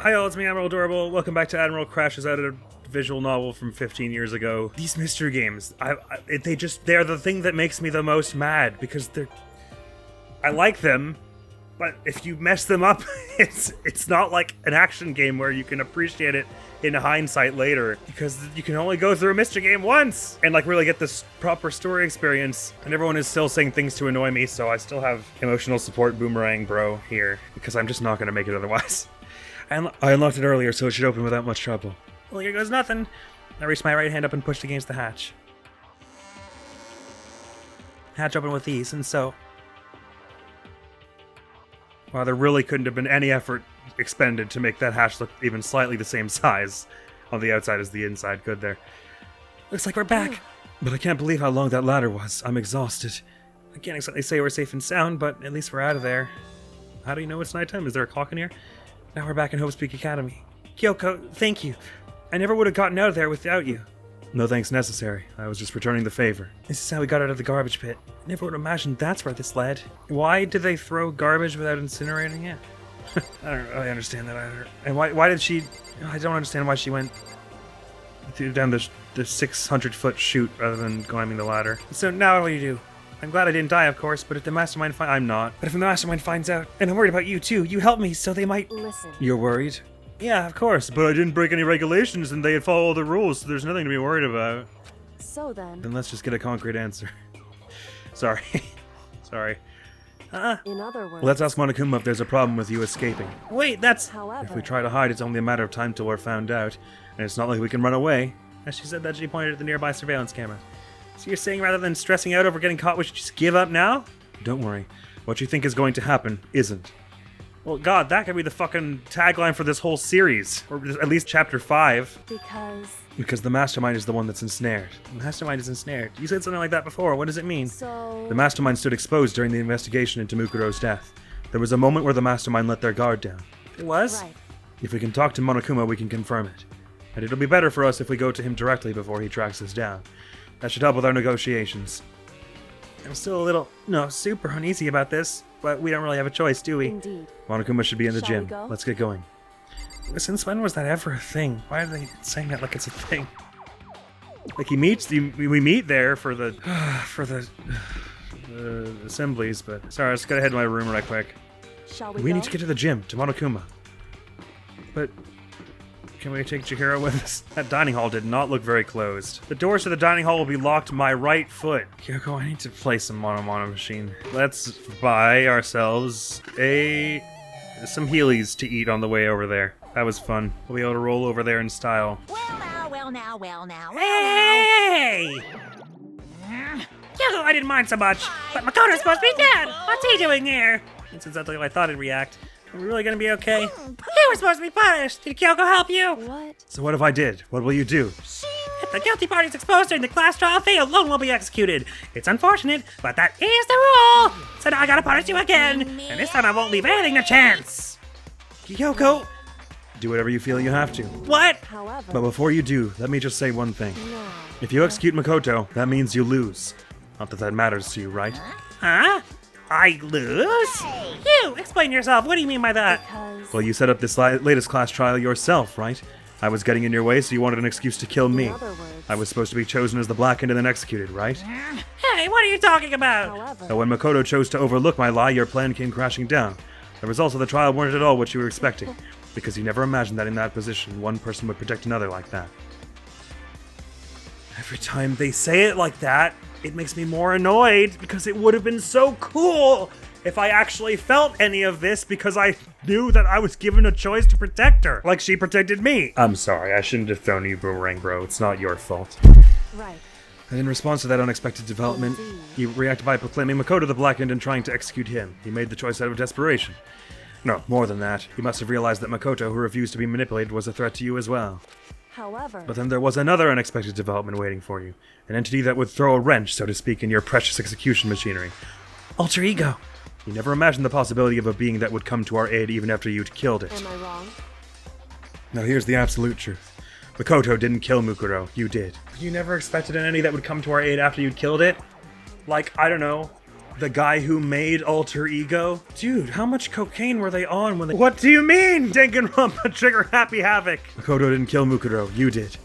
Hi all, it's me, Admiral Adorable. Welcome back to Admiral Crashes Out, a visual novel from 15 years ago. These mystery games, they're the thing that makes me the most mad, because I like them, but if you mess them up, it's not like an action game where you can appreciate it in hindsight later, because you can only go through a mystery game once and like really get this proper story experience. And everyone is still saying things to annoy me, so I still have emotional support boomerang bro here, because I'm just not gonna make it otherwise. I unlocked it earlier, so it should open without much trouble. Well, here goes nothing. I reached my right hand up and pushed against the hatch. Hatch opened with ease, and so... Wow, there really couldn't have been any effort expended to make that hatch look even slightly the same size on the outside as the inside, could there? Looks like we're back. But I can't believe how long that ladder was. I'm exhausted. I can't exactly say we're safe and sound, but at least we're out of there. How do you know it's nighttime? Is there a clock in here? Now we're back in Hope's Peak Academy. Kyoko, thank you. I never would have gotten out of there without you. No thanks necessary. I was just returning the favor. This is how we got out of the garbage pit. I never would have imagined that's where this led. Why did they throw garbage without incinerating it? I don't really understand that either. And why did she... I don't understand why she went down the 600-foot chute rather than climbing the ladder. So now what do you do? I'm glad I didn't die, of course, but if the mastermind I'm not. But if the mastermind finds out, and I'm worried about you too, you helped me, so they might... Listen. You're worried? Yeah, of course, but I didn't break any regulations and they had followed all the rules, so there's nothing to be worried about. So then... Then let's just get a concrete answer. Sorry. Sorry. In other words... Let's ask Monokuma if there's a problem with you escaping. Wait, that's... However... If we try to hide, it's only a matter of time till we're found out, and it's not like we can run away. As she said that, she pointed at the nearby surveillance camera. So you're saying rather than stressing out over getting caught, we should just give up now? Don't worry. What you think is going to happen isn't. Well, God, that could be the fucking tagline for this whole series. Or at least chapter 5. Because the mastermind is the one that's ensnared. The mastermind is ensnared. You said something like that before. What does it mean? So... The mastermind stood exposed during the investigation into Mukuro's death. There was a moment where the mastermind let their guard down. It was? Right. If we can talk to Monokuma, we can confirm it. And it'll be better for us if we go to him directly before he tracks us down. That should help with our negotiations. I'm still a little, super uneasy about this, but we don't really have a choice, do we? Indeed. Monokuma should be in the Shall gym. we go? Let's get going. Since when was that ever a thing? Why are they saying that like it's a thing? Like we meet there for the assemblies, but sorry, I just gotta head to my room right quick. Shall we We go? need to get to the gym, to Monokuma. But can we take Chihiro with us? That dining hall did not look very closed. The doors to the dining hall will be locked my right foot. Kyoko, I need to play some Mono machine. Let's buy ourselves some Heelys to eat on the way over there. That was fun. We'll be able to roll over there in style. Well now. Hey! Kyoko, I didn't mind so much, but Makoto's supposed to be dead. What's he doing here? That's exactly how I thought he'd react. Are we really gonna be okay? You were supposed to be punished! Did Kyoko help you? What? So what if I did? What will you do? If the guilty party's exposed during the class trial, they alone will be executed. It's unfortunate, but that is the rule. So now I gotta punish you again, and this time I won't leave anything to chance. Kyoko! Do whatever you feel you have to. What? However... But before you do, let me just say one thing. No. If you execute Makoto, that means you lose. Not that matters to you, right? Huh? I lose? You, explain yourself. What do you mean by that? Because... Well, you set up this latest class trial yourself, right? I was getting in your way, so you wanted an excuse to kill me. In other words... I was supposed to be chosen as the blackened and then executed, right? Hey, what are you talking about? However... But when Makoto chose to overlook my lie, your plan came crashing down. The results of the trial weren't at all what you were expecting, because you never imagined that in that position, one person would protect another like that. Every time they say it like that, it makes me more annoyed, because it would have been so cool if I actually felt any of this, because I knew that I was given a choice to protect her, like she protected me. I'm sorry, I shouldn't have thrown you boomerang, bro. It's not your fault. Right. And in response to that unexpected development, he reacted by proclaiming Makoto the Blackened and trying to execute him. He made the choice out of desperation. No, more than that. He must have realized that Makoto, who refused to be manipulated, was a threat to you as well. However... But then there was another unexpected development waiting for you. An entity that would throw a wrench, so to speak, in your precious execution machinery. Alter Ego! You never imagined the possibility of a being that would come to our aid even after you'd killed it. Am I wrong? Now here's the absolute truth. Makoto didn't kill Mukuro. You did. You never expected an entity that would come to our aid after you'd killed it? Like, I don't know, The guy who made Alter Ego? Dude, how much cocaine were they on when they— What do you mean, Danganronpa trigger Happy Havoc? Makoto didn't kill Mukuro, you did.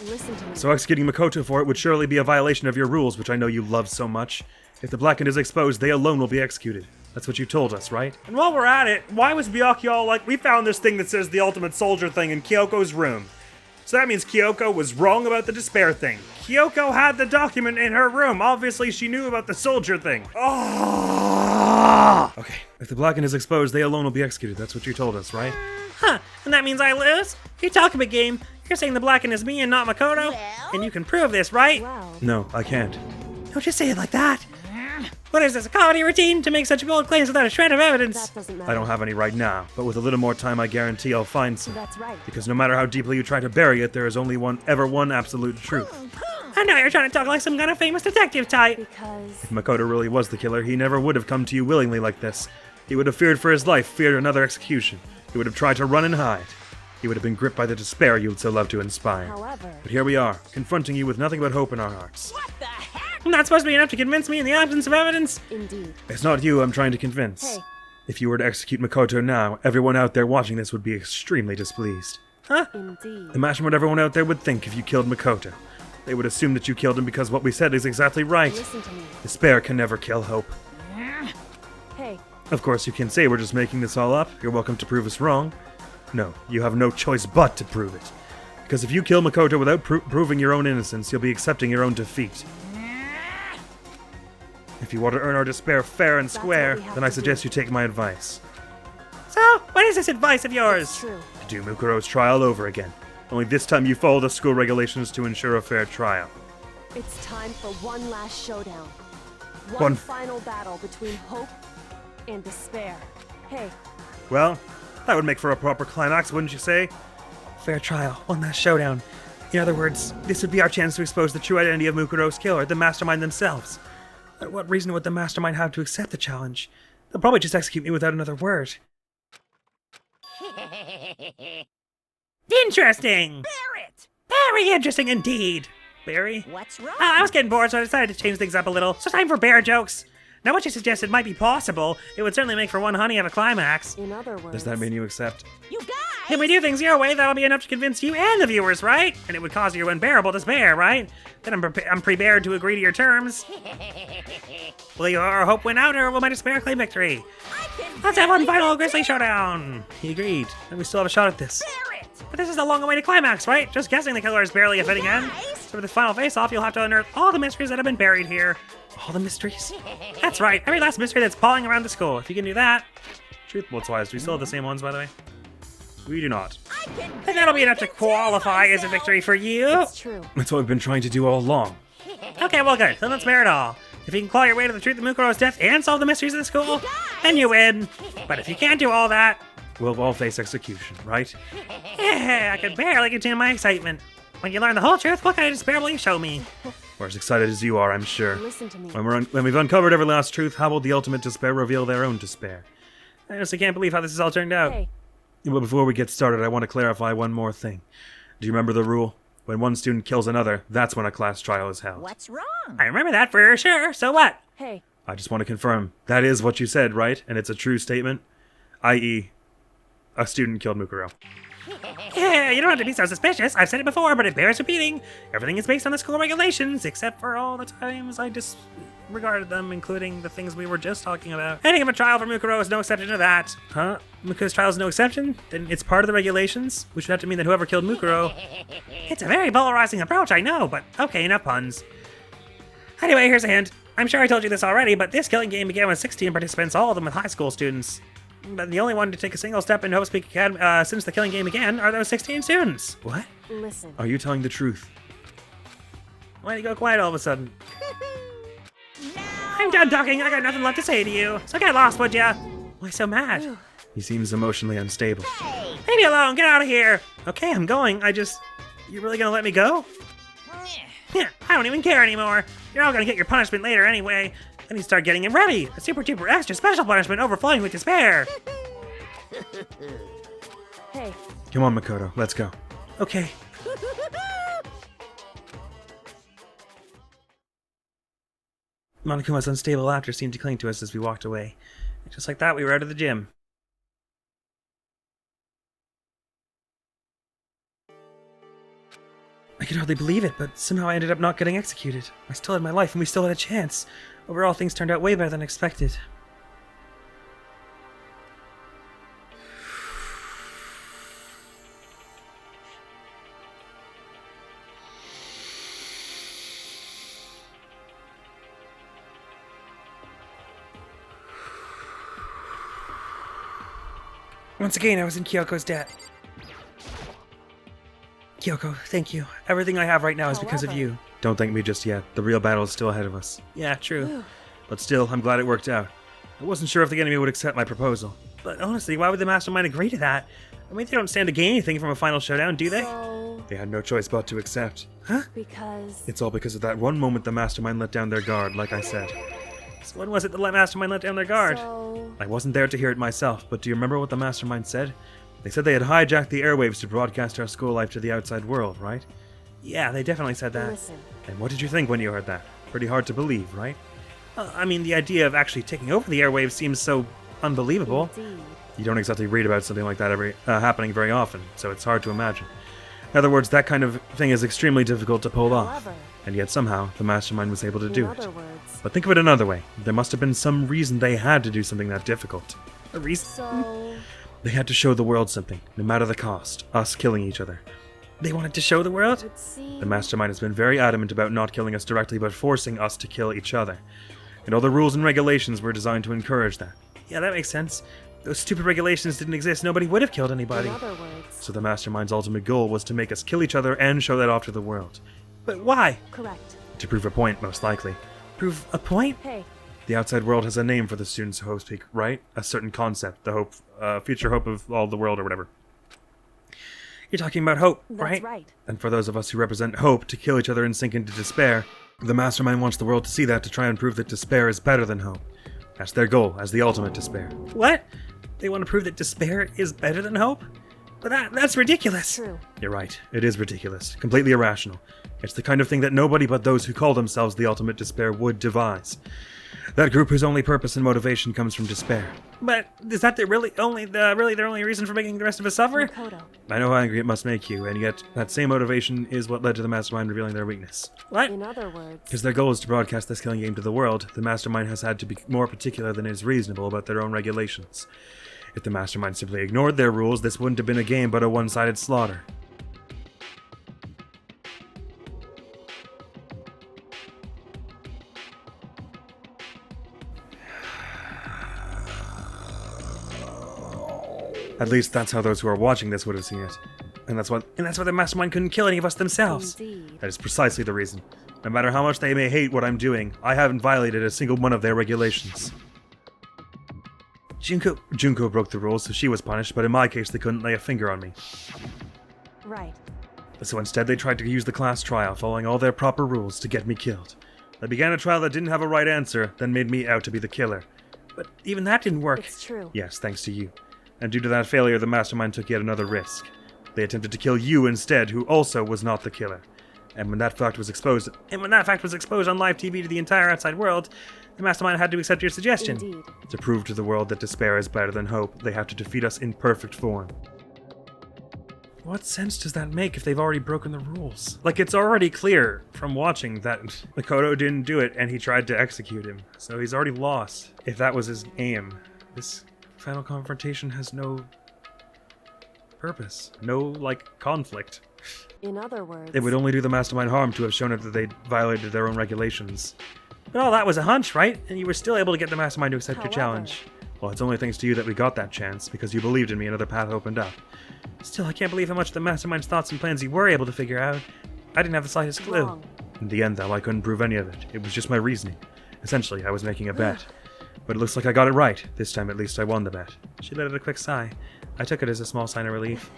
Listen to me. So executing Makoto for it would surely be a violation of your rules, which I know you love so much. If the blackened is exposed, they alone will be executed. That's what you told us, right? And while we're at it, why was Byakuya all like, we found this thing that says the ultimate soldier thing in Kyoko's room? So that means Kyoko was wrong about the despair thing. Kyoko had the document in her room. Obviously, she knew about the soldier thing. Oh! Okay, if the blackened is exposed, they alone will be executed. That's what you told us, right? Huh, and that means I lose? You talk a big game. You're saying the blackened is me and not Makoto? And you can prove this, right? Well, No, I can't. Don't just say it like that. What is this, a comedy routine to make such bold claims without a shred of evidence? that doesn't matter. I don't have any right now, but with a little more time, I guarantee I'll find some. That's right. Because no matter how deeply you try to bury it, there is only one absolute truth. I know you're trying to talk like some kind of famous detective type. Because If Makoto really was the killer, he never would have come to you willingly like this. He would have feared for his life, feared another execution. He would have tried to run and hide. He would have been gripped by the despair you would so love to inspire. however, But here we are, confronting you with nothing but hope in our hearts. Not supposed to be enough to convince me in the absence of evidence. indeed. It's not you I'm trying to convince. Hey. If you were to execute Makoto now, everyone out there watching this would be extremely displeased. Indeed. Imagine what everyone out there would think if you killed Makoto. They would assume that you killed him because what we said is exactly right. Listen to me. Despair can never kill hope. Hey, Of course, you can say we're just making this all up. You're welcome to prove us wrong. No, you have no choice but to prove it. Because if you kill Makoto without proving your own innocence, you'll be accepting your own defeat. If you want to earn our despair fair and what square, we have then I to suggest do. you take my advice. So, what is this advice of yours? it's true. To do Mukuro's trial over again. Only this time you follow the school regulations to ensure a fair trial. It's time for one last showdown. One- One final battle between hope and despair. Hey, Well, that would make for a proper climax, wouldn't you say? Fair trial, one last showdown. In other words, this would be our chance to expose the true identity of Mukuro's killer, the mastermind themselves. But what reason would the mastermind have to accept the challenge? They'll probably just execute me without another word. Interesting! Very interesting indeed. Barry? What's wrong? I was getting bored, so I decided to change things up a little. So time for bear jokes. Now, what you suggested might be possible. It would certainly make for one honey of a climax. in other words, Does that mean you accept? You guys! If we do things your way, that'll be enough to convince you and the viewers, right? And it would cause you unbearable despair, right? Then I'm prepared to agree to your terms. Will your hope win out, or will my despair claim victory? Let's have one final grisly showdown. He agreed, and we still have a shot at this. But this is the long-awaited climax, right? Just guessing the killer is barely a fitting end. So for this final face-off, you'll have to unearth all the mysteries that have been buried here. All the mysteries? That's right, every last mystery that's pawing around the school. If you can do that. Truth-wise, do we still have the same ones, by the way? We do not. And that'll be enough to qualify as a victory for you. it's true. That's what we've been trying to do all along. Okay, well good, then let's bear it all. If you can claw your way to the truth of Mukuro's death and solve the mysteries of the school, then you win. But if you can't do all that, We'll all face execution, right? I can barely contain my excitement. When you learn the whole truth, what kind of despair will you show me? We're as excited as you are, I'm sure. Listen to me. When we've uncovered every last truth, how will the ultimate despair reveal their own despair? I honestly can't believe how this has all turned out. Hey, But before we get started, I want to clarify one more thing. Do you remember the rule? When one student kills another, that's when a class trial is held. What's wrong? I remember that for sure, so what? hey, I just want to confirm, that is what you said, right? And it's a true statement? I.e., a student killed Mukuro. Yeah, you don't have to be so suspicious. I've said it before, but it bears repeating. Everything is based on the school regulations, except for all the times I disregarded them, including the things we were just talking about. Ending of a trial for Mukuro is no exception to that. Huh? Mukuro's trial is no exception? Then it's part of the regulations, which would have to mean that whoever killed Mukuro... It's a very polarizing approach, I know, but okay, enough puns. Anyway, here's a hint. I'm sure I told you this already, but this killing game began with 16 participants, all of them with high school students. But the only one to take a single step in Hope's Peak Academy since the killing game began are those 16 students. What? listen. Are you telling the truth? Why'd you go quiet all of a sudden? I'm done talking. I got nothing left to say to you. So get lost, would ya? Why so mad? He seems emotionally unstable. Leave me alone. Get out of here. Okay, I'm going. You really gonna let me go? Yeah, I don't even care anymore. You're all gonna get your punishment later anyway. Then you start getting it ready. A super duper extra special punishment overflowing with despair. Hey, Come on, Makoto, let's go. Okay. Monokuma's unstable laughter seemed to cling to us as we walked away. And just like that, we were out of the gym. I could hardly believe it, but somehow I ended up not getting executed. I still had my life, and we still had a chance. Overall, things turned out way better than expected. Once again, I was in Kyoko's debt. Kyoko, thank you. Everything I have right now is because of you. Don't thank me just yet. The real battle is still ahead of us. Yeah, true. But still, I'm glad it worked out. I wasn't sure if the enemy would accept my proposal. But honestly, why would the mastermind agree to that? I mean, they don't stand to gain anything from a final showdown, do they? So, They had no choice but to accept. Huh? because It's all because of that one moment the mastermind let down their guard, like I said. So when was it the mastermind let down their guard? So, I wasn't there to hear it myself, but do you remember what the mastermind said? They said they had hijacked the airwaves to broadcast our school life to the outside world, right? Yeah, they definitely said that. listen. And what did you think when you heard that? Pretty hard to believe, right? I mean, the idea of actually taking over the airwaves seems so unbelievable. Indeed. You don't exactly read about something like that happening very often, so it's hard to imagine. In other words, that kind of thing is extremely difficult to pull off. However, And yet somehow, the mastermind was able to in do other it. words, But think of it another way. There must have been some reason they had to do something that difficult. A reason? so They had to show the world something, no matter the cost. Us killing each other. They wanted to show the world? it would seem The mastermind has been very adamant about not killing us directly, but forcing us to kill each other. And all the rules and regulations were designed to encourage that. Yeah, that makes sense. Those stupid regulations didn't exist, nobody would have killed anybody. in other words. So the mastermind's ultimate goal was to make us kill each other and show that off to the world. But why? Correct. To prove a point, most likely. Prove a point? Hey, The outside world has a name for the students who speak, right? A certain concept, the hope, future hope of all the world or whatever. You're talking about hope, that's right? right. And for those of us who represent hope to kill each other and sink into despair, the mastermind wants the world to see that to try and prove that despair is better than hope. That's their goal, as the ultimate despair. What? They want to prove that despair is better than hope? But that's ridiculous. True. You're right, it is ridiculous, completely irrational. It's the kind of thing that nobody but those who call themselves the ultimate despair would devise. That group whose only purpose and motivation comes from despair. But is that their only reason for making the rest of us suffer? Makoto. I know how angry it must make you, and yet that same motivation is what led to the mastermind revealing their weakness. What? In other words, Because their goal is to broadcast this killing game to the world, the mastermind has had to be more particular than is reasonable about their own regulations. If the mastermind simply ignored their rules, this wouldn't have been a game but a one-sided slaughter. At least that's how those who are watching this would have seen it. And that's why the mastermind couldn't kill any of us themselves. indeed. that is precisely the reason. No matter how much they may hate what I'm doing, I haven't violated a single one of their regulations. Junko broke the rules, so she was punished, but in my case they couldn't lay a finger on me. Right. So instead they tried to use the class trial, following all their proper rules, to get me killed. They began a trial that didn't have a right answer, then made me out to be the killer. But even that didn't work. It's true. Yes, thanks to you. And due to that failure, the mastermind took yet another risk. They attempted to kill you instead, who also was not the killer. And when that fact was exposed on live TV to the entire outside world, the mastermind had to accept your suggestion. Indeed. To prove to the world that despair is better than hope, they have to defeat us in perfect form. What sense does that make if they've already broken the rules? Like, it's already clear from watching that Makoto didn't do it and he tried to execute him. So he's already lost, if that was his aim. This final confrontation has no purpose. No, conflict. In other words, It would only do the mastermind harm to have shown it that they violated their own regulations. But all that was a hunch, right? And you were still able to get the mastermind to accept your However- challenge. Well, it's only thanks to you that we got that chance, because you believed in me, another path opened up. Still, I can't believe how much the mastermind's thoughts and plans you were able to figure out. I didn't have the slightest clue. wrong. In the end, though, I couldn't prove any of it. It was just my reasoning. Essentially, I was making a bet. But it looks like I got it right. This time, at least, I won the bet. She let out a quick sigh. I took it as a small sign of relief.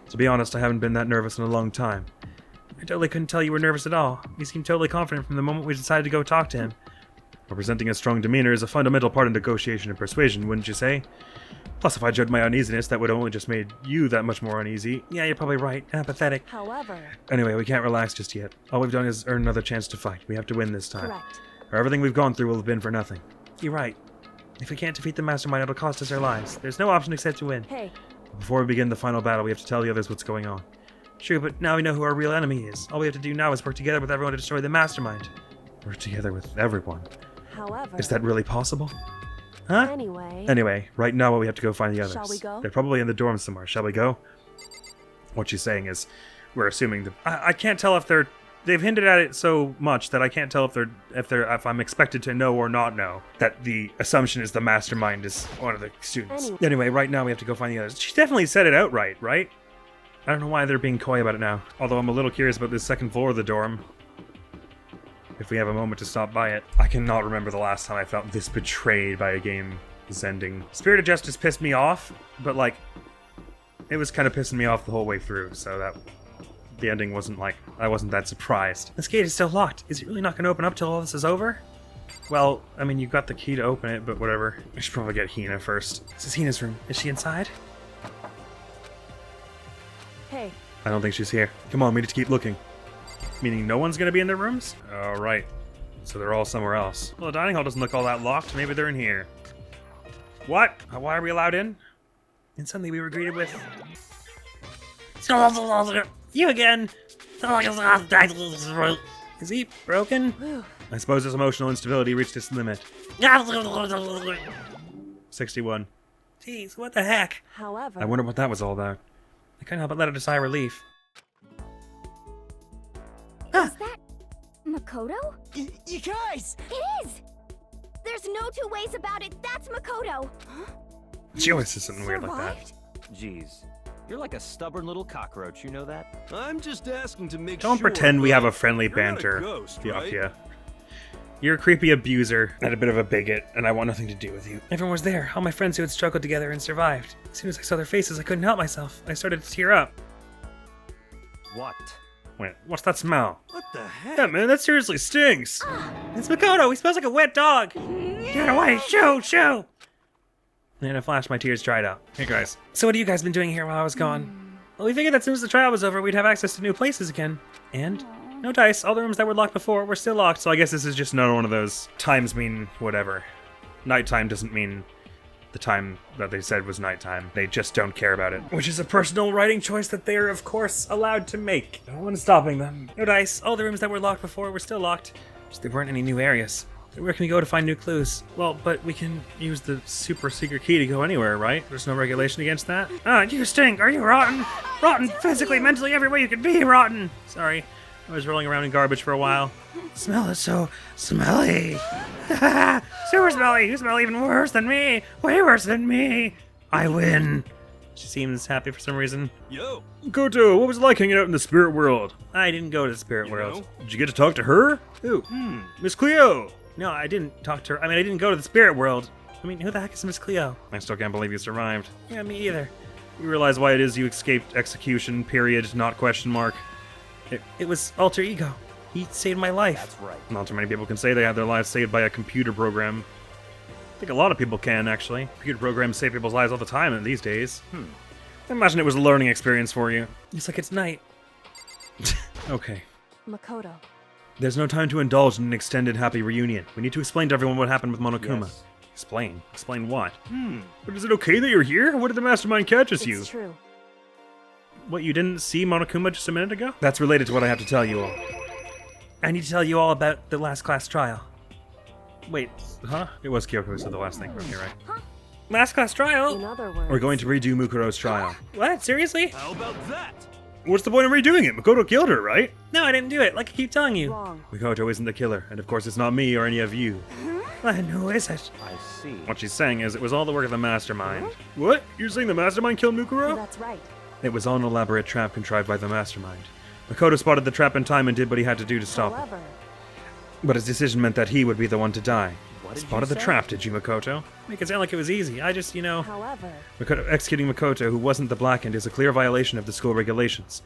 To be honest, I haven't been that nervous in a long time. I totally couldn't tell you were nervous at all. You seemed totally confident from the moment we decided to go talk to him. But presenting a strong demeanor is a fundamental part of negotiation and persuasion, wouldn't you say? Plus, if I judged my uneasiness, that would only just made you that much more uneasy. Yeah, you're probably right. Apathetic. However, Anyway, we can't relax just yet. All we've done is earn another chance to fight. We have to win this time. correct. or everything we've gone through will have been for nothing. You're right. If we can't defeat the mastermind, it'll cost us our lives. There's no option except to win. Hey, Before we begin the final battle, we have to tell the others what's going on. True, but now we know who our real enemy is. All we have to do now is work together with everyone to destroy the mastermind. Work together with everyone. however... Is that really possible? Huh? Anyway... Anyway, right now we have to go find the others. Shall we go? They're probably in the dorms somewhere. Shall we go? What she's saying is, we're assuming that I can't tell if they're. They've hinted at it so much that I can't tell if I'm expected to know or not know that the assumption is the mastermind is one of the students. Anyway, right now we have to go find the others. She definitely said it outright, right? I don't know why they're being coy about it now. Although I'm a little curious about the second floor of the dorm. If we have a moment to stop by it. I cannot remember the last time I felt this betrayed by a game's ending. Spirit of Justice pissed me off, but like, it was kind of pissing me off the whole way through, so that the ending wasn't like, I wasn't that surprised. This gate is still locked. Is it really not going to open up till all this is over? Well, I mean, you've got the key to open it, but whatever. I should probably get Hina first. This is Hina's room. Is she inside? Hey, I don't think she's here. Come on, we need to keep looking. Meaning no one's going to be in their rooms? Alright. So they're all somewhere else. Well, the dining hall doesn't look all that locked. Maybe they're in here. What? Why are we allowed in? And suddenly we were greeted with... You again! Is he broken? whew. I suppose his emotional instability reached its limit. 61. Jeez, what the heck? However... I wonder what that was all about. I couldn't help but let out a sigh of relief. Is that Makoto? You guys! It is! There's no two ways about it. That's Makoto. She always says something weird like that. Survived? Jeez. You're like a stubborn little cockroach, you know that? I'm just asking to make Don't sure. pretend we have a friendly You're not a banter, ghost, Byakuya. right? You're a creepy abuser and a bit of a bigot, and I want nothing to do with you. Everyone was there, all my friends who had struggled together and survived. As soon as I saw their faces, I couldn't help myself. I started to tear up. What? Wait, what's that smell? What the heck? Yeah, man, that seriously stinks. It's Makoto! He smells like a wet dog! Get away! Shoo! Shoo! And in a flash, my tears dried up. Hey, guys. So what have you guys been doing here while I was gone? Well, we figured that as soon as the trial was over, we'd have access to new places again. And? No dice. All the rooms that were locked before were still locked. So I guess this is just another one of those times mean whatever. Nighttime doesn't mean the time that they said was nighttime. They just don't care about it. Which is a personal writing choice that they are, of course, allowed to make. No one's stopping them. No dice. All the rooms that were locked before were still locked. Just there weren't any new areas. Where can we go to find new clues? Well, but we can use the super secret key to go anywhere, right? There's no regulation against that? Ah, you stink! Are you rotten? Rotten physically, mentally, every way you could be rotten! Sorry. I was rolling around in garbage for a while. Smell is so smelly. Super smelly. You smell even worse than me. Way worse than me. I win. She seems happy for some reason. Yo! Koto, what was it like hanging out in the spirit world? I didn't go to the spirit You world. know? Did you get to talk to her? Who? Miss Cleo! No, I didn't talk to her. I mean, I didn't go to the spirit world. I mean, who the heck is Miss Cleo? I still can't believe you survived. Yeah, me either. You realize why it is you escaped execution, period, not question mark? It was alter ego. He saved my life. That's right. Not too many people can say they had their lives saved by a computer program. I think a lot of people can, actually. Computer programs save people's lives all the time in these days. Imagine it was a learning experience for you. It's like it's night. Okay. Makoto. There's no time to indulge in an extended happy reunion. We need to explain to everyone what happened with Monokuma. Yes. Explain? Explain what? But is it okay that you're here? What did the mastermind catch us you? It's true. What, you didn't see Monokuma just a minute ago? That's related to what I have to tell you all. I need to tell you all about the last class trial. Wait, huh? It was Kyoko who said the last thing. Okay, right. Last class In trial? other words... We're going to redo Mukuro's trial. What? Seriously? How about that? What's the point of redoing it? Makoto killed her, right? No, I didn't do it. Like I keep telling you. Wrong. Makoto isn't the killer, and of course it's not me or any of you. Then who is it? I see. What she's saying is it was all the work of the mastermind. What? You're saying the mastermind killed Mukuro? That's right. It was all an elaborate trap contrived by the mastermind. Makoto spotted the trap in time and did what he had to do to stop it. However... But his decision meant that he would be the one to die. What did Spotted you the say? trap, did you, Makoto? Make it sound like it was easy. I just, However... Executing Makoto, who wasn't the Blackened, is a clear violation of the school regulations.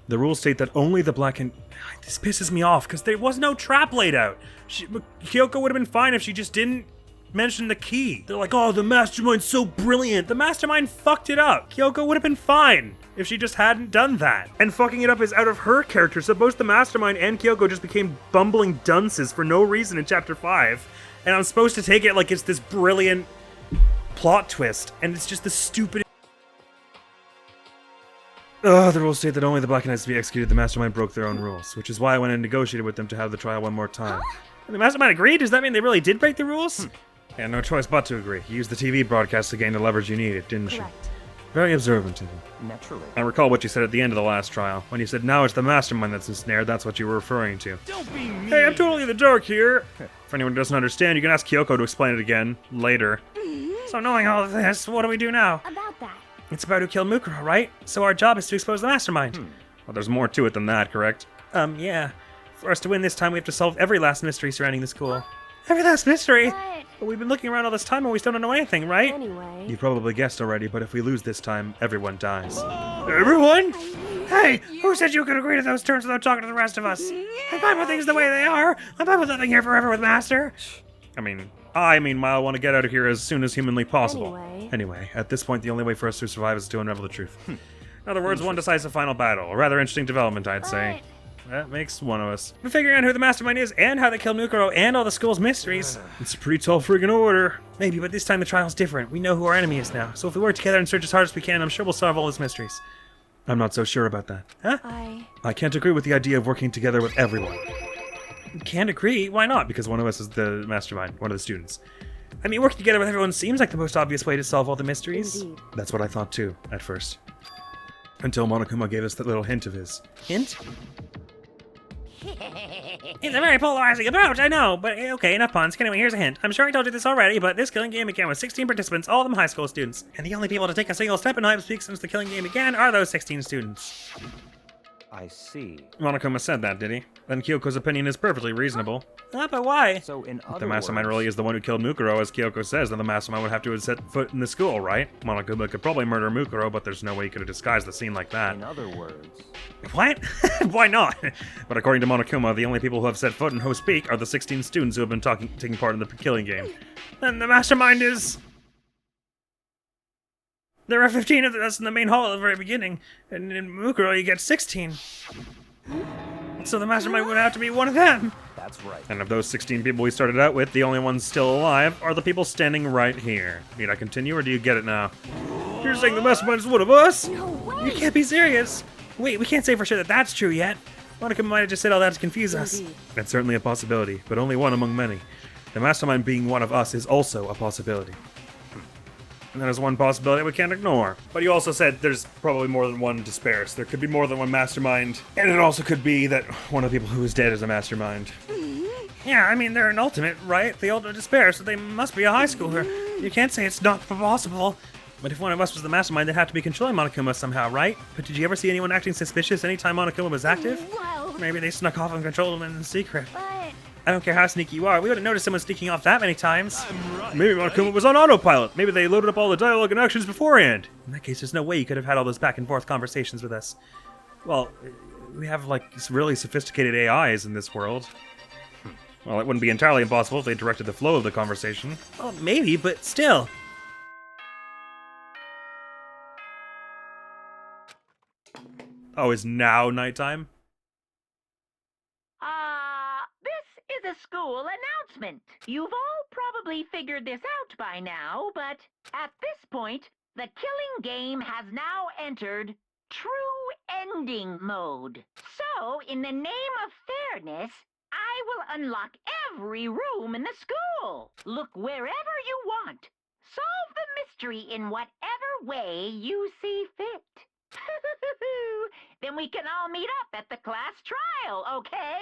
The rules state that only the Blackened... This pisses me off, because there was no trap laid out. Kyoko would have been fine if she just didn't mention the key. They're like, oh, the mastermind's so brilliant. The mastermind fucked it up. Kyoko would have been fine if she just hadn't done that. And fucking it up is out of her character, so both the Mastermind and Kyoko just became bumbling dunces for no reason in Chapter 5. And I'm supposed to take it like it's this brilliant plot twist, and it's just the stupid. The rules state that only the Black Knights to be executed. The Mastermind broke their own rules, which is why I went and negotiated with them to have the trial one more time. And the Mastermind agreed? Does that mean they really did break the rules? Yeah, no choice but to agree. You used the TV broadcast to gain the leverage you needed, didn't you? Correct. Very observant of you. Naturally. I recall what you said at the end of the last trial. When you said, now it's the Mastermind that's ensnared, that's what you were referring to. Don't be mean. Hey, I'm totally in the dark here. For anyone who doesn't understand, you can ask Kyoko to explain it again, later. So knowing all of this, what do we do now? About that. It's about who killed Mukuro, right? So our job is to expose the Mastermind. Well, there's more to it than that, correct? Yeah. For us to win this time, we have to solve every last mystery surrounding the school. Every last mystery? But But we've been looking around all this time and we still don't know anything, right? Anyway. You probably guessed already, but if we lose this time, everyone dies. Everyone? Hey, who said you could agree to those terms without talking to the rest of us? I'm fine with things the way they are. I'm fine with living here forever with Master. I meanwhile want to get out of here as soon as humanly possible. Anyway. At this point, the only way for us to survive is to unravel the truth. In other words, one decisive final battle. A rather interesting development, I'd say. That makes one of us. We're figuring out who the Mastermind is and how they killed Mukuro and all the school's mysteries. It's a pretty tall friggin' order. Maybe, but this time the trial's different. We know who our enemy is now. So if we work together and search as hard as we can, I'm sure we'll solve all his mysteries. I'm not so sure about that. I I can't agree with the idea of working together with everyone. Can't agree. Why not? Because one of us is the mastermind, one of the students. I mean, working together with everyone seems like the most obvious way to solve all the mysteries. indeed. That's what I thought too, at first. Until Monokuma gave us that little hint of his. Hint? It's a very polarizing approach, I know, but okay, enough puns. Anyway, here's a hint. I'm sure I told you this already, but this killing game began with 16 participants, all of them high school students. And the only people to take a single step in HypeSpeak since the killing game began are those 16 students. I see. Monokuma said that, did he? Then Kyoko's opinion is perfectly reasonable. But why? So in If other the mastermind words, really is the one who killed Mukuro, as Kyoko says, then the mastermind would have to have set foot in the school, right? Monokuma could probably murder Mukuro, but there's no way he could have disguised the scene like that. in other words, What? Why not? But according to Monokuma, the only people who have set foot in HypeSpeak are the 16 students who have been taking part in the killing game. Then the Mastermind is... There are 15 of us in the main hall at the very beginning, and in Mukuro you get 16. So the Mastermind would have to be one of them. that's right. And of those 16 people we started out with, the only ones still alive are the people standing right here. Need I continue, or do you get it now? You're saying the Mastermind is one of us? No way. You can't be serious. Wait, we can't say for sure that that's true yet. Monica might have just said all that to confuse us. Indeed. That's certainly a possibility, but only one among many. The mastermind being one of us is also a possibility. And that is one possibility we can't ignore. But you also said there's probably more than one despair, so there could be more than one mastermind. And it also could be that one of the people who is dead is a mastermind. Yeah, I mean, they're an ultimate, right? The ultimate despair, so they must be a high schooler. You can't say it's not possible. But if one of us was the mastermind, they'd have to be controlling Monokuma somehow, right? But did you ever see anyone acting suspicious anytime Monokuma was active? Well, Maybe they snuck off and controlled him in secret. but I don't care how sneaky you are, we wouldn't notice someone sneaking off that many times. Maybe Monokuma was on autopilot. Maybe they loaded up all the dialogue and actions beforehand. In that case, there's no way you could have had all those back and forth conversations with us. Well, we have like really sophisticated AIs in this world. Well, it wouldn't be entirely impossible if they directed the flow of the conversation. Well, maybe, but still. Oh, is now nighttime? This is a school announcement. You've all probably figured this out by now, but at this point, the killing game has now entered true ending mode. So, in the name of fairness, I will unlock every room in the school. Look wherever you want. Solve the mystery in whatever way you see fit. Then we can all meet up at the class trial, okay?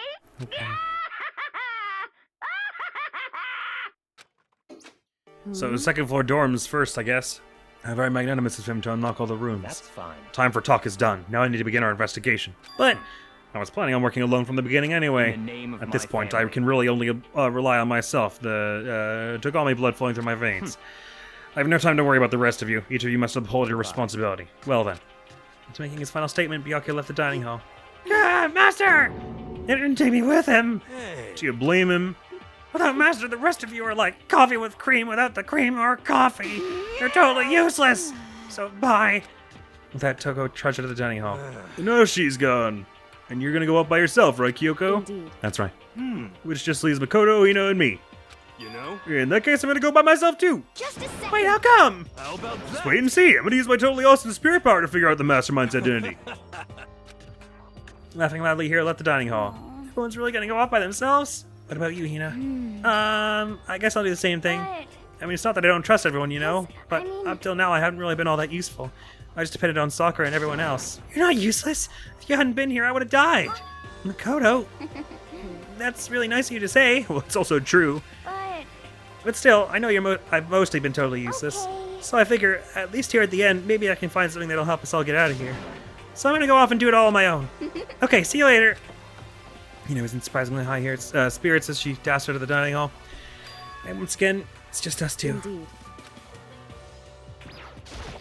So, second floor dorms first, I guess. How very magnanimous of him to unlock all the rooms. That's fine. Time for talk is done. Now I need to begin our investigation. But I was planning on working alone from the beginning anyway. In the name of At my this point, I family. can really only rely on myself. Took all my blood flowing through my veins. I have no time to worry about the rest of you. Each of you must uphold your responsibility. Well then. After making his final statement, Byakuya left the dining hall. Ah, Master! He didn't take me with him. Do you blame him? Without Master, the rest of you are like coffee with cream without the cream or coffee. You're totally useless. So bye. With that, Toko trudged out of the dining hall. Now she's gone. And you're gonna go up by yourself, right, Kyoko? Indeed. That's right. Which just leaves Makoto, Ino, and me. You know? In that case, I'm gonna go by myself, too. Just a second. Wait, how come? How about that? Just wait and see. I'm gonna use my totally awesome spirit power to figure out the mastermind's identity. Laughing loudly here left the dining hall. Everyone's really gonna go off by themselves? What about you, Hina? I guess I'll do the same thing. But I mean, it's not that I don't trust everyone, you know, Yes, I but mean- up till now I haven't really been all that useful. I just depended on Sakura and everyone else. You're not useless. If you hadn't been here, I would have died. Makoto. That's really nice of you to say. Well, it's also true. But still, I know I've mostly been totally useless. Okay. So I figure, at least here at the end, maybe I can find something that'll help us all get out of here. So I'm gonna go off and do it all on my own. Okay, see you later. Hina was in surprisingly high here. Spirits as she dashed out of the dining hall. And once again, it's just us two. Indeed.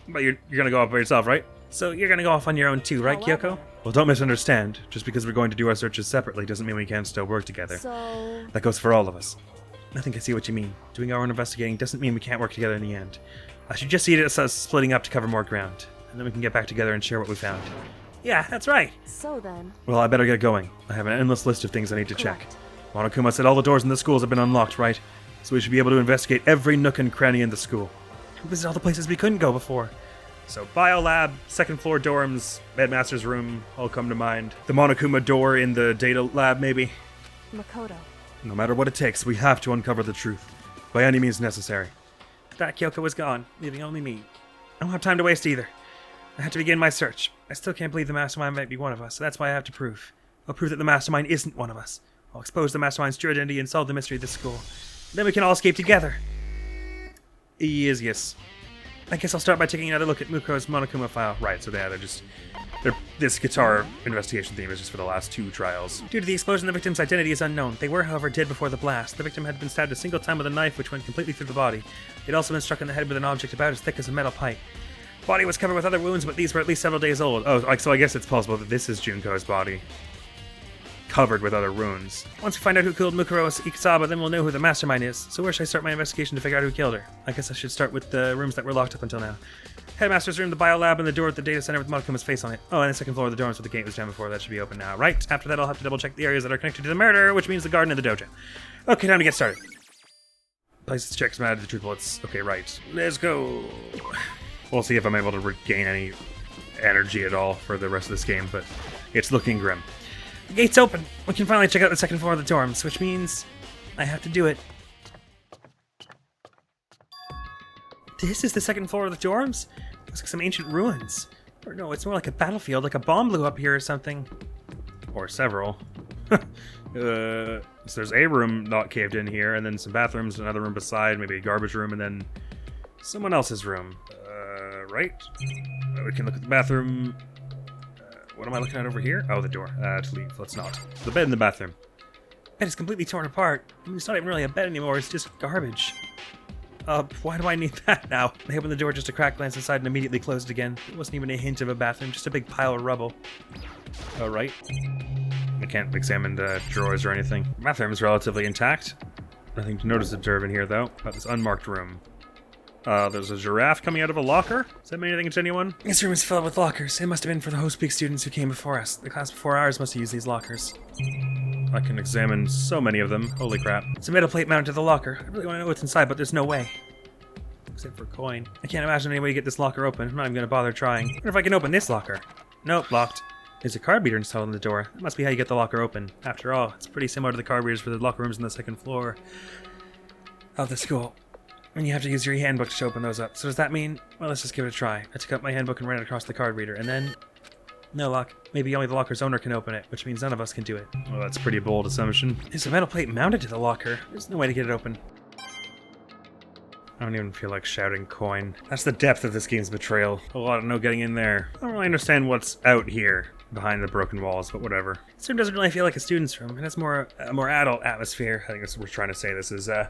But you're gonna go off by yourself, right? So you're gonna go off on your own too, right, However- Kyoko? Well, don't misunderstand. Just because we're going to do our searches separately doesn't mean we can't still work together. So, That goes for all of us. I think I see what you mean. Doing our own investigating doesn't mean we can't work together in the end. I should just see it as us splitting up to cover more ground. And then we can get back together and share what we found. Yeah, that's right. so then, Well, I better get going. I have an endless list of things I need to check. Correct. Monokuma said all the doors in the schools have been unlocked, right? So we should be able to investigate every nook and cranny in the school. We visited all the places we couldn't go before. So biolab, second floor dorms, headmaster's room, all come to mind. The Monokuma door in the data lab, maybe. Makoto. No matter what it takes, we have to uncover the truth. By any means necessary. That Kyoko was gone, leaving only me. I don't have time to waste either. I have to begin my search. I still can't believe the mastermind might be one of us, so that's why I have to prove. I'll prove that the mastermind isn't one of us. I'll expose the mastermind's true identity and solve the mystery of this school. Then we can all escape together. Yes. I guess I'll start by taking another look at Muko's Monokuma file. Right, so this guitar investigation theme is just for the last 2 trials. Due to the explosion, the victim's identity is unknown. They were, however, dead before the blast. The victim had been stabbed a single time with a knife, which went completely through the body. They'd also been struck in the head with an object about as thick as a metal pipe. Body was covered with other wounds, but these were at least several days old. Oh, so I guess it's possible that this is Junko's body. Covered with other wounds. Once we find out who killed Mukuro Ikisaba, then we'll know who the mastermind is. So where should I start my investigation to figure out who killed her? I guess I should start with the rooms that were locked up until now. Headmaster's room, the biolab, and the door at the data center with Monokuma's face on it. Oh, and the second floor of the dorms with the gate was down before. That should be open now. Right, after that I'll have to double check the areas that are connected to the murder, which means the garden and the dojo. Okay, time to get started. Places to check some added to truth bullets. Okay, right. Let's go. We'll see if I'm able to regain any energy at all for the rest of this game, but it's looking grim. The gate's open. We can finally check out the second floor of the dorms, which means I have to do it. This is the second floor of the dorms? Looks like some ancient ruins. Or no, it's more like a battlefield, like a bomb blew up here or something. Or several. So there's a room not caved in here, and then some bathrooms, another room beside, maybe a garbage room, and then someone else's room. Right? We can look at the bathroom. What am I looking at over here? Oh, the door. To leave. Let's not. The bed in the bathroom. Bed is completely torn apart. I mean, it's not even really a bed anymore, it's just garbage. Why do I need that now? I opened the door just a crack, glanced inside, and immediately closed it again. There wasn't even a hint of a bathroom, just a big pile of rubble. Oh, right. I can't examine the drawers or anything. The bathroom's relatively intact. Nothing to notice observe in here, though. About this unmarked room. There's a giraffe coming out of a locker. Does that mean anything to anyone? This room is filled with lockers. It must have been for the Host Peak students who came before us. The class before ours must have used these lockers. I can examine so many of them. Holy crap. It's a metal plate mounted to the locker. I really want to know what's inside, but there's no way. Except for a coin. I can't imagine any way to get this locker open. I'm not even going to bother trying. I wonder if I can open this locker. Nope, locked. There's a card reader installed on the door. That must be how you get the locker open. After all, it's pretty similar to the card readers for the locker rooms on the second floor of the school. And you have to use your handbook to open those up. So does that mean... Well, let's just give it a try. I took out my handbook and ran it across the card reader, and then... No lock. Maybe only the locker's owner can open it, which means none of us can do it. Well, that's a pretty bold assumption. There's a metal plate mounted to the locker. There's no way to get it open. I don't even feel like shouting coin. That's the depth of this game's betrayal. A lot of no getting in there. I don't really understand what's out here behind the broken walls, but whatever. This room doesn't really feel like a student's room. It has a more adult atmosphere. I think that's what we're trying to say. This is, the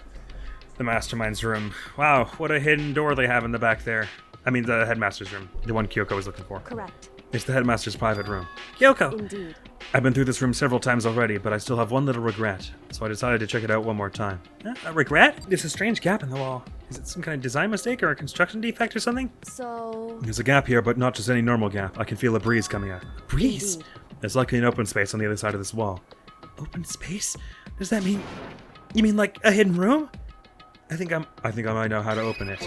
mastermind's room. Wow, what a hidden door they have in the back there. I mean, the headmaster's room. The one Kyoko was looking for. Correct. It's the headmaster's private room. Kyoko! Indeed. I've been through this room several times already, but I still have one little regret. So I decided to check it out one more time. A regret? There's a strange gap in the wall. Is it some kind of design mistake or a construction defect or something? So... There's a gap here, but not just any normal gap. I can feel a breeze coming out. A breeze? Indeed. There's likely an open space on the other side of this wall. Open space? Does that mean... You mean like a hidden room? I think I might know how to open it.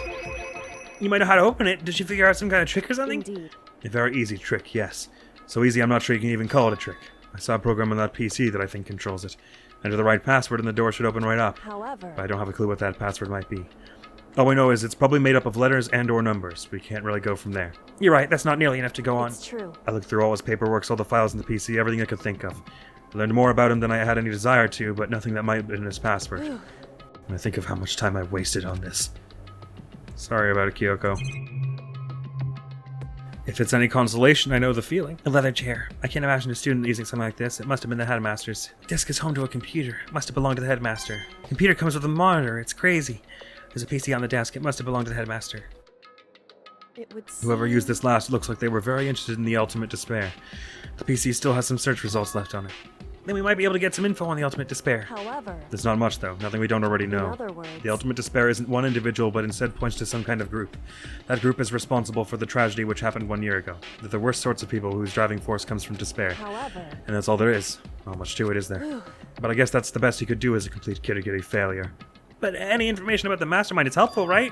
You might know how to open it? Did you figure out some kind of trick or something? Indeed. A very easy trick, yes. So easy I'm not sure you can even call it a trick. I saw a program on that PC that I think controls it. Enter the right password and the door should open right up. However... But I don't have a clue what that password might be. All we know is it's probably made up of letters and or numbers. We can't really go from there. You're right, that's not nearly enough to go on. It's true. I looked through all his paperwork, all the files in the PC, everything I could think of. I learned more about him than I had any desire to, but nothing that might have been his password. Whew. And I think of how much time I wasted on this. Sorry about it, Kyoko. If it's any consolation, I know the feeling. A leather chair. I can't imagine a student using something like this. It must have been the headmaster's. The desk is home to a computer. It must have belonged to the headmaster. Computer comes with a monitor. It's crazy. There's a PC on the desk. It must have belonged to the headmaster. It would Whoever seem- used this last looks like they were very interested in the ultimate despair. The PC still has some search results left on it. Then we might be able to get some info on the ultimate despair. However... There's not much, though. Nothing we don't already know. In other words... The ultimate despair isn't one individual, but instead points to some kind of group. That group is responsible for the tragedy which happened 1 year ago. They're the worst sorts of people whose driving force comes from despair. However... And that's all there is. Not much to it, is there? Whew. But I guess that's the best he could do as a complete kitty failure. But any information about the mastermind is helpful, right?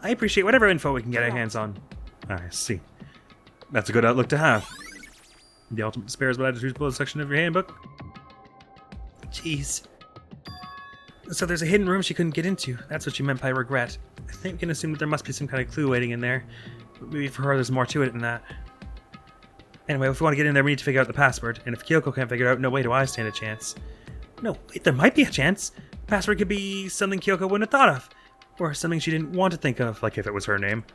I appreciate whatever info we can get our hands on. I see. That's a good outlook to have. The ultimate despair is what I just below the section of your handbook. Jeez. So there's a hidden room she couldn't get into. That's what you meant by regret. I think we can assume that there must be some kind of clue waiting in there. But maybe for her there's more to it than that. Anyway, if we want to get in there, we need to figure out the password. And if Kyoko can't figure it out, no way do I stand a chance. No, wait, there might be a chance. The password could be something Kyoko wouldn't have thought of. Or something she didn't want to think of. Like if it was her name.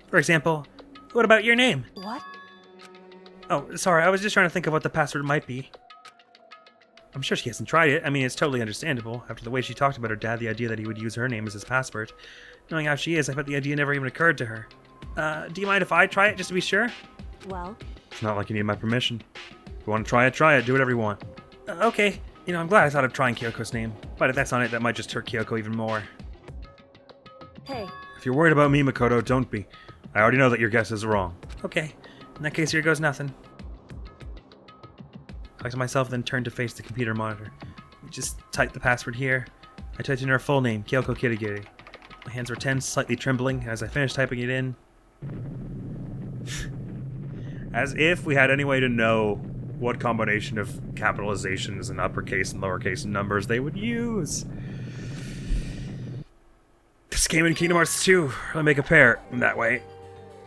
For example, what about your name? What? Oh, sorry, I was just trying to think of what the password might be. I'm sure she hasn't tried it. I mean, it's totally understandable. After the way she talked about her dad, the idea that he would use her name as his password. Knowing how she is, I bet the idea never even occurred to her. Do you mind if I try it, just to be sure? Well... It's not like you need my permission. If you want to try it. Do whatever you want. Okay. You know, I'm glad I thought of trying Kyoko's name. But if that's on it, that might just hurt Kyoko even more. Hey, If you're worried about me, Makoto, don't be. I already know that your guess is wrong. Okay. In that case, here goes nothing. Collected myself, then turned to face the computer monitor. Just typed the password here. I typed in her full name, Kyoko Kirigiri. My hands were tense, slightly trembling as I finished typing it in. As if we had any way to know what combination of capitalizations and uppercase and lowercase numbers they would use. This game in Kingdom Hearts 2 really make a pair in that way.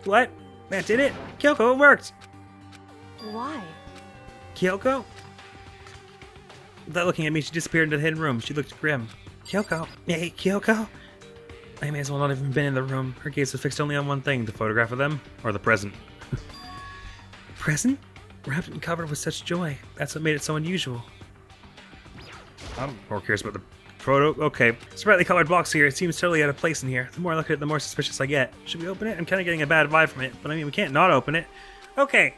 What? That did it? Kyoko, it worked! why? Kyoko? Without looking at me, she disappeared into the hidden room. She looked grim. Kyoko? Hey, Kyoko? I may as well not have even been in the room. Her gaze was fixed only on one thing, The photograph of them, or the present? present? Wrapped and covered with such joy. That's what made it so unusual. I'm more curious about the photo. Okay. This brightly colored box here, it seems totally out of place in here. The more I look at it, the more suspicious I get. Should we open it? I'm kind of getting a bad vibe from it, but I mean, we can't not open it. Okay.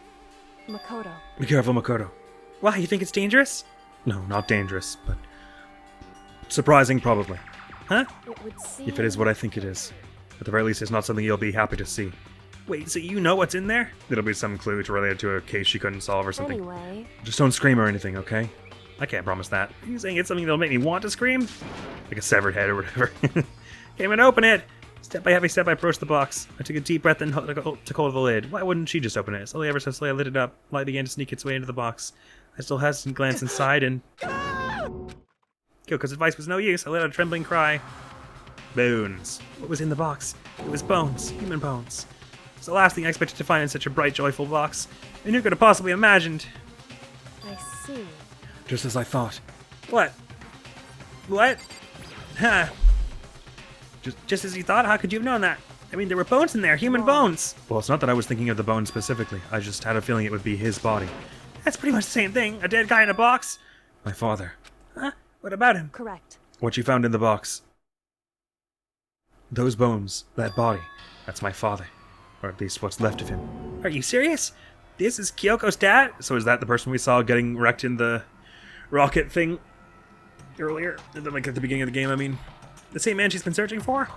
Makoto. Be careful, Makoto. Why, you think it's dangerous? No, not dangerous, but surprising probably. Huh? It would seem... If it is what I think it is. At the very least, it's not something you'll be happy to see. Wait, so you know what's in there? It'll be some clue to relate to a case she couldn't solve or something. Anyway... Just don't scream or anything, okay? I can't promise that. Are you saying it's something that'll make me want to scream? Like a severed head or whatever. Came and open it! Step by heavy step, I approached the box. I took a deep breath and took hold of the lid. Why wouldn't she just open it? Slowly, ever so slowly, I lit it up. Light began to sneak its way into the box. I still hesitant glanced inside and... Kyoko's advice was no use. I let out a trembling cry. Bones. What was in the box? It was bones. Human bones. It's the last thing I expected to find in such a bright, joyful box. And who could have possibly imagined? I see. Just as I thought. What? What? Huh. Just as you thought? How could you have known that? I mean, there were bones in there. Human bones. Well, it's not that I was thinking of the bones specifically. I just had a feeling it would be his body. That's pretty much the same thing. A dead guy in a box. My father. Huh? What about him? Correct. What you found in the box. Those bones, that body, that's my father. Or at least what's left of him. Are you serious? This is Kyoko's dad? So is that the person we saw getting wrecked in the rocket thing earlier? Like at the beginning of the game, I mean. The same man she's been searching for?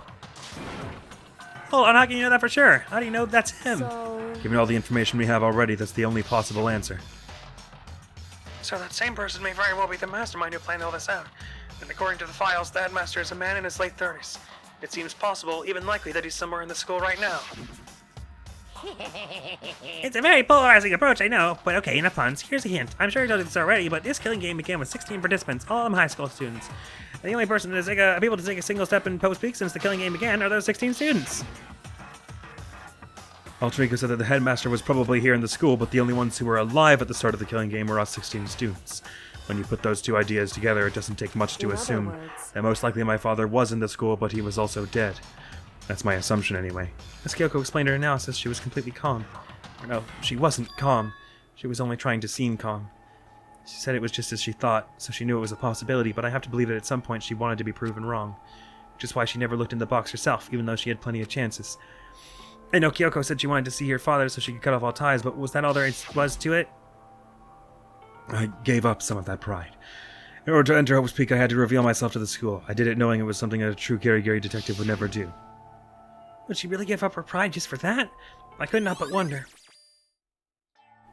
Hold on, how can you know that for sure? How do you know that's him? So, Given all the information we have already, that's the only possible answer. So that same person may very well be the mastermind who planned all this out. And according to the files, the headmaster is a man in his late 30s. It seems possible, even likely, that he's somewhere in the school right now. It's a very polarizing approach, I know, but okay, enough puns. Here's a hint. I'm sure I told you this already, but this killing game began with 16 participants, all of them high school students. And the only person to able to take a single step in post-peak since the killing game began are those 16 students. Alter Ego said that the headmaster was probably here in the school, but the only ones who were alive at the start of the killing game were us 16 students. When you put those two ideas together, it doesn't take much to In other assume words- that most likely my father was in the school, but he was also dead. That's my assumption anyway. As Kyoko explained her analysis, she was completely calm. Or no, she wasn't calm. She was only trying to seem calm. She said it was just as she thought, so she knew it was a possibility, but I have to believe that at some point she wanted to be proven wrong. Which is why she never looked in the box herself, even though she had plenty of chances. I know Kyoko said she wanted to see her father so she could cut off all ties, but was that all there was to it? I gave up some of that pride. In order to enter Hope's Peak, I had to reveal myself to the school. I did it knowing it was something a true Gary detective would never do. Would she really give up her pride just for that? I couldn't help but wonder.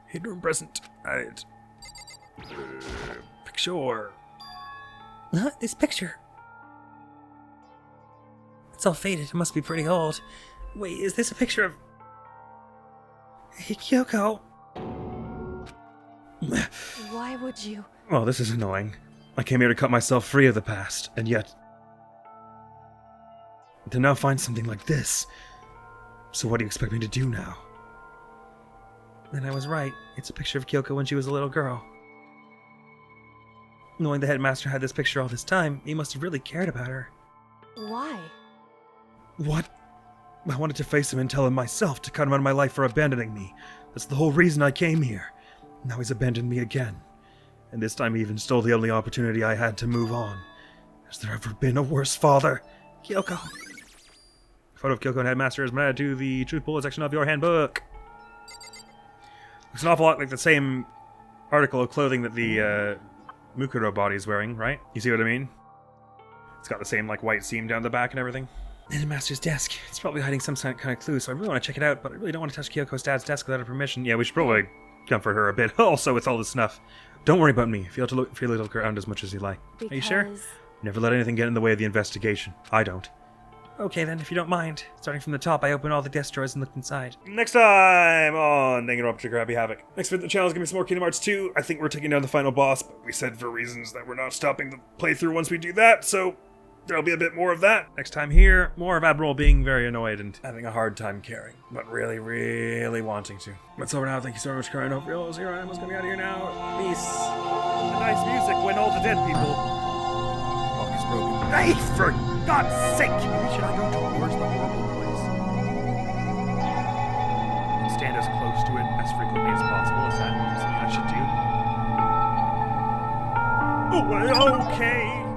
Hidden room present. Picture. Huh? This picture. It's all faded. It must be pretty old. Wait, is this a picture of... Hey, Kyoko. why would you? Oh, this is annoying. I came here to cut myself free of the past, and yet... to now find something like this. So what do you expect me to do now? Then I was right. It's a picture of Kyoko when she was a little girl. Knowing the headmaster had this picture all this time, he must have really cared about her. Why? What? I wanted to face him and tell him myself to cut him out of my life for abandoning me. That's the whole reason I came here. Now he's abandoned me again. And this time he even stole the only opportunity I had to move on. Has there ever been a worse father? Kyoko. Photo of Kyoko and Headmaster is added to the Truth Bullet section of your handbook. Looks an awful lot like the same article of clothing that the Mukuro body is wearing, right? You see what I mean? It's got the same like white seam down the back and everything. Headmaster's desk. It's probably hiding some kind of clue, so I really want to check it out, but I really don't want to touch Kyoko's dad's desk without her permission. Yeah, we should probably comfort her a bit, also with all this stuff. Don't worry about me. Feel free to look around as much as you like. Because... Are you sure? Never let anything get in the way of the investigation. I don't. Okay then, if you don't mind. Starting from the top, I opened all the desk drawers and looked inside. Next time on Danganronpa Happy Havoc. Next fit the channel is going to be some more Kingdom Hearts 2. I think we're taking down the final boss, but we said for reasons that we're not stopping the playthrough once we do that, so there'll be a bit more of that. Next time here, more of Admiral being very annoyed and having a hard time caring, but really, really wanting to. That's over now. Thank you so much, Karen. Hope you're all here. I am going to be out of here now. Peace. The nice music when all the dead people. Rock is broken. Hey, for God's sake! Maybe should I go towards the horrible place? And stand as close to it as frequently as possible. Is that something I should do? Oh, okay.